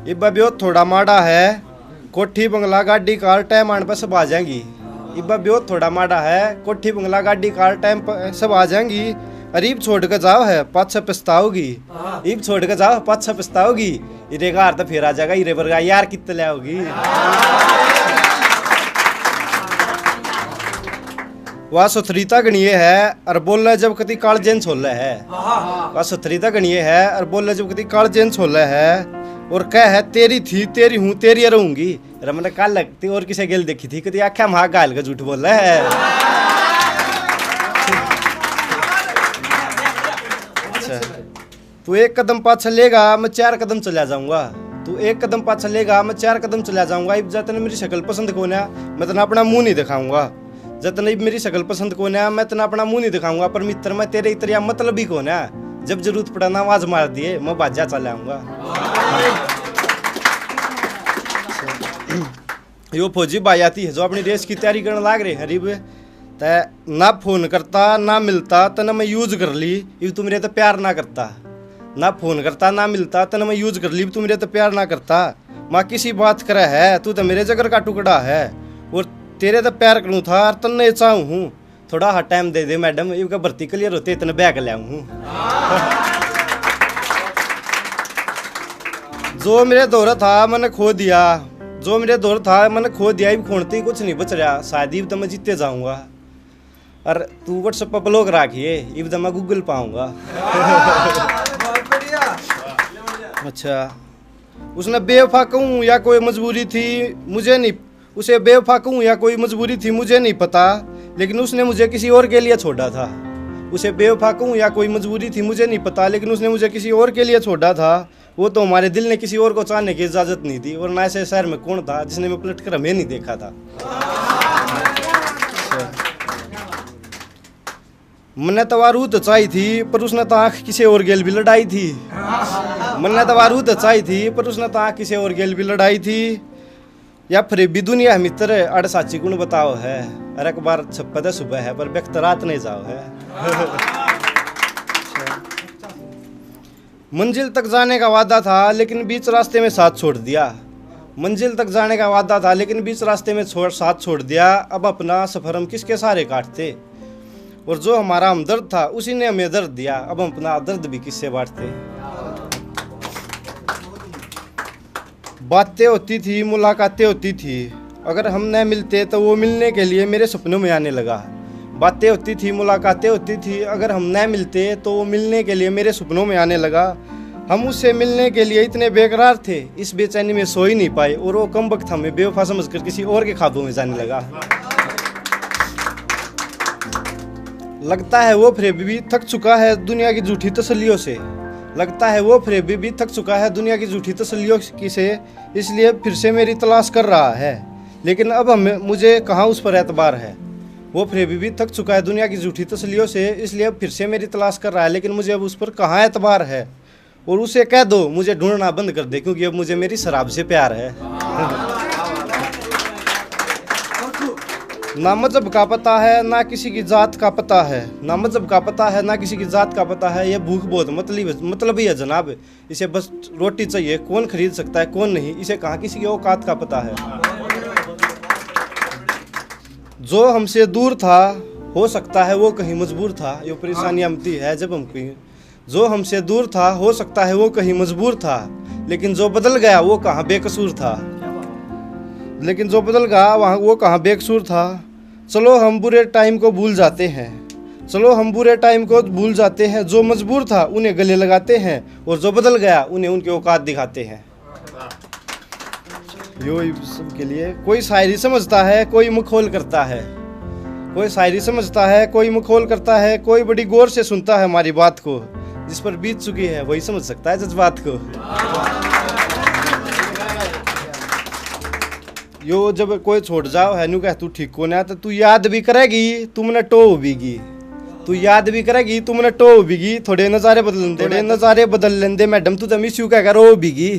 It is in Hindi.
इब्बा ब्यो थोड़ा माड़ा है, कोठी बंगला गाड़ी कार टाइम आने पर सब आ जाएंगी। इब्बा ब्यो थोड़ा माड़ा है, कोठी बंगला गाड़ी कार टाइम पर सब आ जाएंगी। अरीब छोड़ कर जाओ है पाछा पछताओगी, इब छोड़ कर जाओ पाछा पछताओगी। इरे का तो फिर आ जाएगा, इरे वर्गा यार कितने ले आओगी। वह सुथरीता गणिये है और बोले जब कति काल जेन छोले है। वह सुथरीता गणिये है और बोले जब कति काल जेन छोले है। और कह है तेरी थी तेरी हूँ तेरी रहूंगी। मैंने काल लगती और किसे गेल देखी थी कति आख्या महा गाल का झूठ बोल है। अच्छा तू एक कदम पाछा लेगा मैं 4 कदम चला जाऊंगा। तू एक कदम पाछा लेगा मैं 4 कदम चला जाऊंगा। इब जतन मेरी शक्ल पसंद को ना मैं तना अपना मुंह नहीं दिखाऊंगा। जतन मेरी शक्ल पसंद को ना मैं तना अपना मुंह नहीं दिखाऊंगा। पर मित्र मैं तेरे इतरिया मतलब ही को ना, जब जरूरत पड़ा ना आवाज मार दिए मैं बाजा चला आऊंगा। यो फौजी भाई आती है जो अपनी रेस की तैयारी करने लाग रहे हरीब तै ना फोन करता ना मिलता तना मैं यूज कर ली। इब तू मेरे तो प्यार ना करता, ना फोन करता ना मिलता तना मैं यूज कर ली। तू मेरे तो प्यार ना करता, माँ किसी बात करे है तू तो मेरे जगर का टुकड़ा है। और तेरे तो प्यार करूँ था और तन्ने चाहूँ हूँ। थोड़ा हाँ टाइम दे दे मैडम, इनका भर्ती क्लियर होते इतने बैग ले आऊँ। जो मेरे दौर था मैंने खो दिया, जो मेरे दौर था मैंने खो दिया। इब खोनते ही कुछ नहीं बच रहा, शायद इब तो मैं जीते जाऊंगा। और तू व्हाट्सएप पर ब्लॉग रखिए, इब तो मैं गूगल पाऊंगा। अच्छा उसने बेवफा कहूँ या कोई मजबूरी थी मुझे नहीं, उसे बेवफा कहूँ या कोई मजबूरी थी मुझे नहीं पता, लेकिन उसने मुझे किसी और के लिए छोड़ा था। उसे बेवफा कहूँ या कोई मजबूरी थी मुझे नहीं पता, लेकिन उसने मुझे किसी और के लिए छोड़ा था। वो तो हमारे दिल ने किसी और को चाहने की इजाजत नहीं दी। और ना ऐसे शहर में कौन था जिसने मैं पलट कर हमें नहीं देखा था। मैंने तवारू तो चाही थी पर उसने तो आँख किसी और गेल भी लड़ाई थी। मैंने तवारू तो चाही थी पर उसने तो आँख किसी और गेल भी लड़ाई थी। या फिर भी दुनिया है मित्र अड़ साची गुण बताओ है। अरे एक बार छप्पद सुबह है पर व्यक्त रात नहीं जाओ है। मंजिल तक जाने का वादा था लेकिन बीच रास्ते में साथ छोड़ दिया। मंजिल तक जाने का वादा था लेकिन बीच रास्ते में साथ छोड़ दिया। अब अपना सफर हम किसके सहारे काटते, और जो हमारा हमदर्द था उसी ने हमें दर्द दिया। अब हम अपना दर्द भी किससे बांटते। बातें होती थी मुलाकातें होती थी, अगर हम न मिलते तो वो मिलने के लिए मेरे सपनों में आने लगा। बातें होती थी मुलाकातें होती थी, अगर हम न मिलते तो वो मिलने के लिए मेरे सपनों में आने लगा। हम उससे मिलने के लिए इतने बेकरार थे इस बेचैनी में सो ही नहीं पाए। और वो कम वक्त हमें बेवफा समझकर किसी और के ख्वाबों में जाने लगा। लगता है वो फिर भी थक चुका है दुनिया की झूठी तसल्लियों से। लगता है वो फिर भी थक चुका है दुनिया की झूठी तसल्लियों से, इसलिए फिर से मेरी तलाश कर रहा है। लेकिन अब मुझे कहाँ उस पर एतबार है। वो फिर भी थक चुका है दुनिया की झूठी तसल्लियों से, इसलिए अब फिर से मेरी तलाश कर रहा है। लेकिन मुझे अब उस पर कहाँ एतबार है। और उसे कह दो मुझे ढूंढना बंद कर दे, क्योंकि अब मुझे मेरी शराब से प्यार है। ना मजहब का पता है ना किसी की जात का पता है, ना मजहब का पता है ना किसी की जात का पता है। यह भूख बहुत मतलब ही है जनाब, इसे बस रोटी चाहिए। कौन खरीद सकता है कौन नहीं, इसे कहाँ किसी की औकात का पता है। जो हमसे दूर था हो सकता है वो कहीं मजबूर था। ये परेशानी आमती है जब हम कहीं, जो हमसे दूर था हो सकता है वो कहीं मजबूर था, लेकिन जो बदल गया वो कहाँ बेकसूर था। लेकिन जो बदल गया वहाँ वो कहाँ बेकसूर था। चलो हम बुरे टाइम को भूल जाते हैं, चलो हम बुरे टाइम को भूल जाते हैं। जो मजबूर था उन्हें गले लगाते हैं, और जो बदल गया उन्हें उनके औकात दिखाते हैं। यो सबके लिए कोई शायरी समझता है कोई मखौल करता है, कोई शायरी समझता है कोई मखौल करता है। कोई बड़ी गौर से सुनता है हमारी बात को, जिस पर बीत चुकी है वही समझ सकता है जज्बात को। यो जब कोई छोड़ जाओ है न्यू कह तू ठीक को ना, तो तू याद भी करेगी तुमने टो बीगी, तू याद भी करेगी तुमने टो बीगी। थोड़े नज़ारे बदल लेंदे मैडम, तू तो मिस यू क्या करो बीगी।